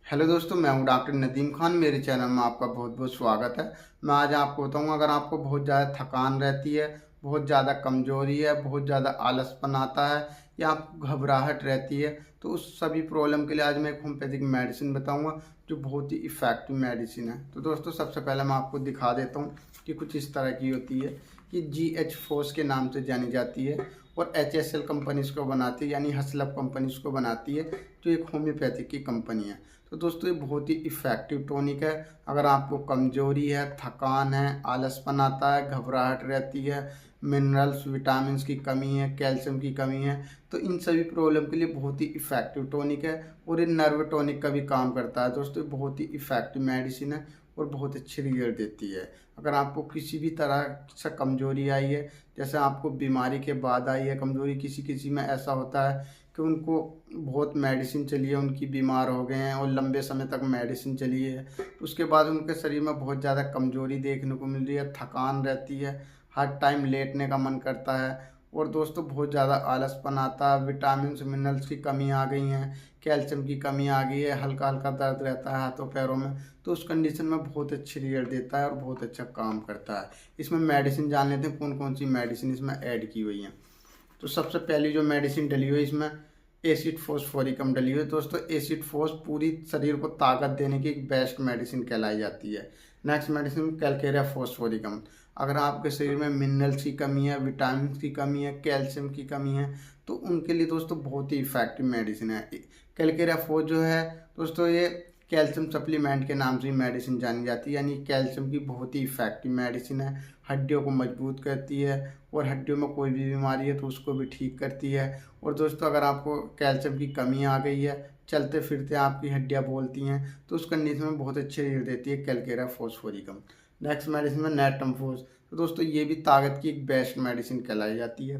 Hello दोस्तों, मैं हूं डॉक्टर नदीम खान। मेरे चैनल में आपका बहुत बहुत स्वागत है। मैं आज आपको बताऊंगा, अगर आपको बहुत ज़्यादा थकान रहती है, बहुत ज़्यादा कमज़ोरी है, बहुत ज़्यादा आलसपन आता है या आपको घबराहट रहती है, तो उस सभी प्रॉब्लम के लिए आज मैं एक होम्योपैथिक मेडिसिन बताऊंगा जो बहुत ही इफ़ेक्टिव मेडिसिन है। तो दोस्तों, सबसे पहले मैं आपको दिखा देता हूँ कि कुछ इस तरह की होती है कि GH फोर्स के नाम से जानी जाती है और HSL कंपनी इसको बनाती है, यानी हसलप कंपनी इसको बनाती है, जो एक होम्योपैथिक की कंपनी है। तो दोस्तों, ये बहुत ही इफ़ेक्टिव टॉनिक है। अगर आपको कमज़ोरी है, थकान है, आलसपन आता है, घबराहट रहती है, मिनरल्स विटामिन्स की कमी है, कैल्शियम की कमी है, तो इन सभी प्रॉब्लम के लिए बहुत ही इफ़ेक्टिव टॉनिक है। और ये नर्व टॉनिक का भी काम करता है। दोस्तों, ये बहुत ही इफ़ेक्टिव मेडिसिन है और बहुत अच्छी रिजल्ट देती है। अगर आपको किसी भी तरह से कमज़ोरी आई है, जैसे आपको बीमारी के बाद आई है कमज़ोरी, किसी किसी में ऐसा होता है कि उनको बहुत मेडिसिन चली है, उनकी बीमार हो गए हैं और लंबे समय तक मेडिसिन चली है, उसके बाद उनके शरीर में बहुत ज़्यादा कमज़ोरी देखने को मिल रही है, थकान रहती है, हर टाइम लेटने का मन करता है और दोस्तों बहुत ज़्यादा आलसपन आता है, विटामिन मिनरल्स की कमी आ गई हैं, कैल्शियम की कमी आ गई है, हल्का हल्का दर्द रहता है हाथों पैरों में, तो उस कंडीशन में बहुत अच्छी रिजल्ट देता है और बहुत अच्छा काम करता है। इसमें मेडिसिन जान लेते हैं कौन कौन सी मेडिसिन इसमें ऐड की हुई हैं। तो सबसे पहली जो मेडिसिन डली हुई है इसमें एसिड फोस्फोरिकम डली हुई है। दोस्तों, एसिड फोस पूरी शरीर को ताकत देने की एक बेस्ट मेडिसिन कहलाई जाती है। Next medicine calcarea phosphoricum. अगर आपके शरीर में मिनरल्स की कमी है, विटामिन की कमी है, कैल्शियम की कमी है, तो उनके लिए दोस्तों बहुत ही इफेक्टिव मेडिसिन है। कैलकेरिया फोस जो है दोस्तों, ये कैल्शियम सप्लीमेंट के नाम से मेडिसिन जानी जाती है, यानी कैल्शियम की बहुत ही इफेक्टिव मेडिसिन है। हड्डियों को मजबूत करती है और हड्डियों में कोई भी बीमारी है तो उसको भी ठीक करती है। और दोस्तों, अगर आपको कैल्शियम की कमी आ गई है, चलते फिरते आपकी हड्डियां बोलती हैं, तो उस कंडीशन में बहुत अच्छी रिजल्ट देती है कैलकेरिया फोस्फोरिकम। नेक्स्ट मेडिसिन में नेटम्फोस। तो दोस्तों, ये भी ताकत की एक बेस्ट मेडिसिन कहलाई जाती है।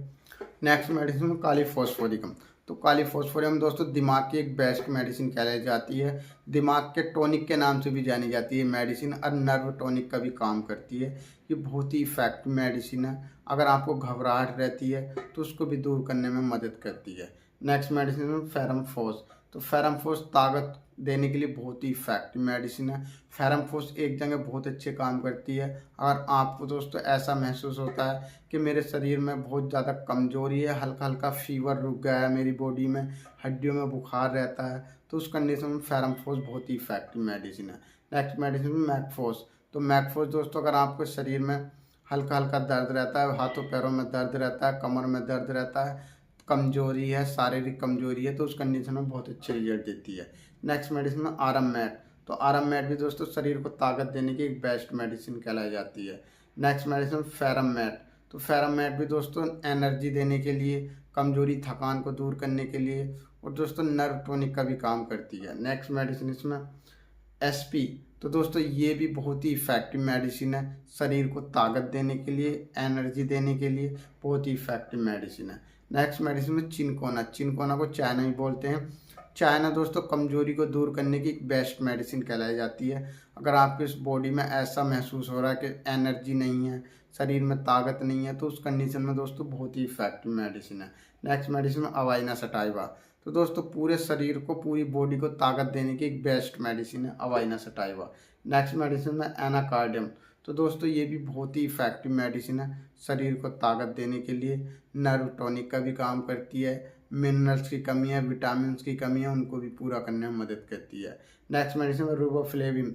नेक्स्ट मेडिसिन में काली फोस्फोरिकम। तो काली फोस्फोरिकम दोस्तों दिमाग की एक बेस्ट मेडिसिन कहलाई जाती है। दिमाग के टॉनिक के नाम से भी जानी जाती है मेडिसिन, और नर्व टॉनिक का भी काम करती है। ये बहुत ही इफेक्टिव मेडिसिन है। अगर आपको घबराहट रहती है तो उसको भी दूर करने में मदद करती है। नेक्स्ट मेडिसिन में फेरमफोस। तो फेरमफोस ताकत देने के लिए बहुत ही इफेक्टिव मेडिसिन है। फेरमफोस एक जगह बहुत अच्छे काम करती है। अगर आपको दोस्तों ऐसा महसूस होता है कि मेरे शरीर में बहुत ज़्यादा कमज़ोरी है, हल्का हल्का फीवर रुक गया है मेरी बॉडी में, हड्डियों में बुखार रहता है, तो उस कंडीशन में फेरमफोस बहुत ही इफेक्टिव मेडिसिन है। नेक्स्ट मेडिसिन में मैकफोस। तो मैकफोस दोस्तों, अगर आपके शरीर में हल्का हल्का दर्द रहता है, हाथों पैरों में दर्द रहता है, कमर में दर्द रहता है, कमजोरी है, शारीरिक कमजोरी है, तो उस कंडीशन में बहुत अच्छे रिजल्ट देती है। नेक्स्ट मेडिसिन में आराम मैट। तो आराम मैट भी दोस्तों शरीर को ताकत देने की एक बेस्ट मेडिसिन कहलाई जाती है। Next medicine ferrum met. तो फेरम मैट भी दोस्तों एनर्जी देने के लिए, कमजोरी थकान को दूर करने के लिए और दोस्तों नर्व टॉनिक का भी काम करती है। नेक्स्ट मेडिसिन इसमें एसपी। तो दोस्तों, ये भी बहुत ही इफेक्टिव मेडिसिन है, शरीर को ताकत देने के लिए, एनर्जी देने के लिए बहुत ही इफेक्टिव मेडिसिन है। नेक्स्ट मेडिसिन में चिनकोना। चिनकोना को चाइना भी बोलते हैं। चाइना दोस्तों कमजोरी को दूर करने की एक बेस्ट मेडिसिन कहलाई जाती है। अगर आपके इस बॉडी में ऐसा महसूस हो रहा है कि एनर्जी नहीं है, शरीर में ताकत नहीं है, तो उस कंडीशन में दोस्तों बहुत ही इफेक्टिव मेडिसिन है। नेक्स्ट मेडिसिन में अवाइना सटाइवा। तो दोस्तों पूरे शरीर को, पूरी बॉडी को ताकत देने की एक बेस्ट मेडिसिन है अवाइना सटाइवा। नेक्स्ट मेडिसिन में एनाकार्डियम। तो दोस्तों, ये भी बहुत ही इफेक्टिव मेडिसिन है, शरीर को ताकत देने के लिए, नर्व टॉनिक का भी काम करती है, मिनरल्स की कमी है, विटामिन की कमी है, उनको भी पूरा करने में मदद करती है। नेक्स्ट मेडिसिन में रिबोफ्लेविन।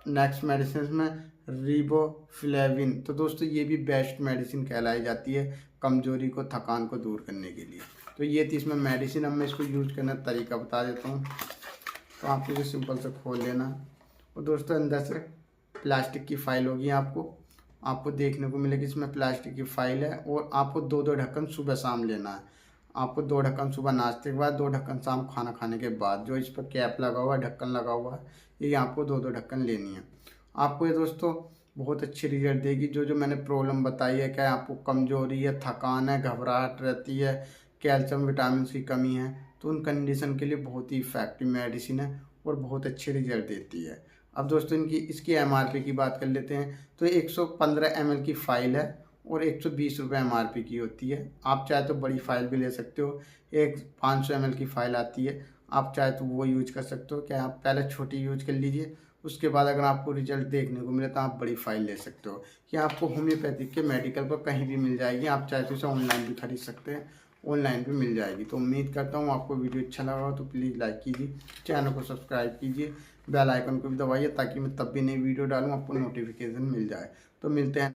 नेक्स्ट मेडिसिन में रिबोफ्लेविन। तो दोस्तों, ये भी बेस्ट मेडिसिन कहलाई जाती है कमजोरी को, थकान को दूर करने के लिए। तो ये थी इसमें मेडिसिन। अब मैं इसको यूज करने का तरीका बता देता हूँ। तो आपको इसे सिंपल से खोल लेना और दोस्तों अंदर से प्लास्टिक की फाइल होगी, आपको देखने को मिलेगी इसमें प्लास्टिक की फाइल है। और आपको दो दो ढक्कन सुबह शाम लेना है। आपको दो ढक्कन सुबह नाश्ते के बाद, दो ढक्कन शाम खाना खाने के बाद। जो इस पर कैप लगा हुआ है, ढक्कन लगा हुआ है, ये आपको दो दो ढक्कन लेनी है। आपको ये दोस्तों बहुत अच्छी रिजल्ट देगी। जो जो मैंने प्रॉब्लम बताई है, क्या आपको कमजोरी है, थकान है, घबराहट रहती है, कैल्शियम विटामिन की कमी है, तो उन कंडीशन के लिए बहुत ही इफेक्टिव मेडिसिन है और बहुत अच्छे रिजल्ट देती है। अब दोस्तों इसकी एमआरपी की बात कर लेते हैं। तो 115 ml की फ़ाइल है और 120 रुपये एमआरपी की होती है। आप चाहे तो बड़ी फ़ाइल भी ले सकते हो, एक 500 ml की फ़ाइल आती है, आप चाहे तो वो यूज कर सकते हो। क्या आप पहले छोटी यूज कर लीजिए, उसके बाद अगर आपको रिजल्ट देखने को मिले तो आप बड़ी फाइल ले सकते हो। ये आपको होम्योपैथिक के मेडिकल पर कहीं भी मिल जाएगी, आप चाहे तो इसे ऑनलाइन भी खरीद सकते हैं, ऑनलाइन भी मिल जाएगी। तो उम्मीद करता हूँ आपको वीडियो अच्छा लगा हो तो प्लीज़ लाइक कीजिए, चैनल को सब्सक्राइब कीजिए, बेल आइकन को भी दबाइए ताकि मैं तब भी नई वीडियो डालूँ आपको नोटिफिकेशन मिल जाए। तो मिलते हैं।